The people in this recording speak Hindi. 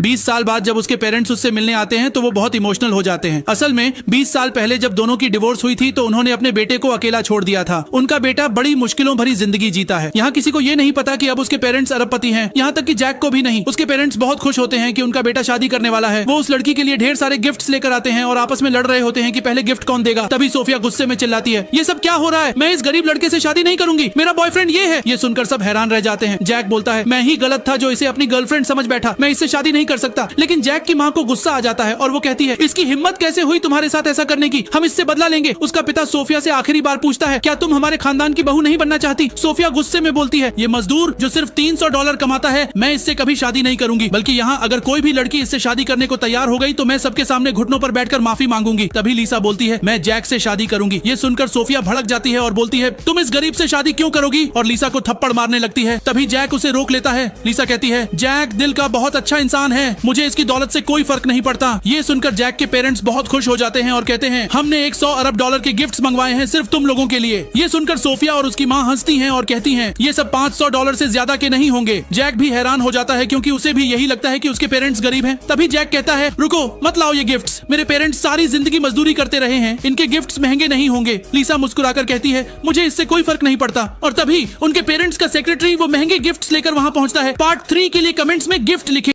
20 साल बाद जब उसके पेरेंट्स उससे मिलने आते हैं तो वो बहुत इमोशनल हो जाते हैं। असल में 20 साल पहले जब दोनों की डिवोर्स हुई थी तो उन्होंने अपने बेटे को अकेला छोड़ दिया था। उनका बेटा बड़ी मुश्किलों भरी जिंदगी जीता है। यहाँ किसी को ये नहीं पता कि अब उसके पेरेंट्स अरबपति हैं, यहाँ तक कि जैक को भी नहीं। उसके पेरेंट्स बहुत खुश होते हैं कि उनका बेटा शादी करने वाला है। वो उस लड़की के लिए ढेर सारे गिफ्ट्स लेकर आते हैं और आपस में लड़ रहे होते हैं कि पहले गिफ्ट कौन देगा। तभी सोफिया गुस्से में चिल्लाती है, ये सब क्या हो रहा है? मैं इस गरीब लड़के से शादी नहीं करूंगी, मेरा बॉयफ्रेंड ये है। ये सुनकर सब हैरान रह जाते हैं। जैक बोलता है, मैं ही गलत था जो इसे अपनी गर्लफ्रेंड समझ बैठा, मैं इससे शादी नहीं कर सकता। लेकिन जैक की माँ को गुस्सा आ जाता है और वो कहती है, इसकी हिम्मत कैसे हुई तुम्हारे साथ ऐसा करने की? हम इससे बदला लेंगे। उसका पिता सोफिया से आखिरी बार पूछता है, क्या तुम हमारे खानदान की बहू नहीं बनना चाहती? सोफिया गुस्से में बोलती है, ये मजदूर जो सिर्फ $300 कमाता है, मैं इससे कभी शादी नहीं करूंगी। बल्कि यहाँ अगर कोई भी लड़की इससे शादी करने को तैयार हो गई तो मैं सबके सामने घुटनों पर बैठकर माफी मांगूंगी। तभी लीसा बोलती है, मैं जैक से शादी करूंगी। ये सुनकर सोफिया भड़क जाती है और बोलती है, तुम इस गरीब से शादी क्यों करोगी? और लीसा को थप्पड़ मारने लगती है। तभी जैक उसे रोक लेता है। लीसा कहती है, जैक दिल का बहुत अच्छा इंसान है, मुझे इसकी दौलत से कोई फर्क नहीं पड़ता। ये सुनकर जैक के पेरेंट्स बहुत खुश हो जाते हैं और कहते हैं, हमने $100 अरब के गिफ्ट्स मंगवाए हैं सिर्फ तुम लोगों के लिए। ये सुनकर सोफिया और उसकी माँ हंसती हैं और कहती हैं, ये सब $500 से ज्यादा के नहीं होंगे। जैक भी हैरान हो जाता है क्योंकि उसे भी यही लगता है कि उसके पेरेंट्स गरीब हैं। तभी जैक कहता है, रुको मत लाओ ये गिफ्ट्स, मेरे पेरेंट्स सारी जिंदगी मजदूरी करते रहे हैं, इनके गिफ्ट्स महंगे नहीं होंगे। लीसा मुस्कुराकर कहती है, मुझे इससे कोई फर्क नहीं पड़ता। और तभी उनके पेरेंट्स का सेक्रेटरी वो महंगे गिफ्ट्स लेकर वहाँ पहुँचता है। पार्ट 3 के लिए कमेंट्स में गिफ्ट लिखे।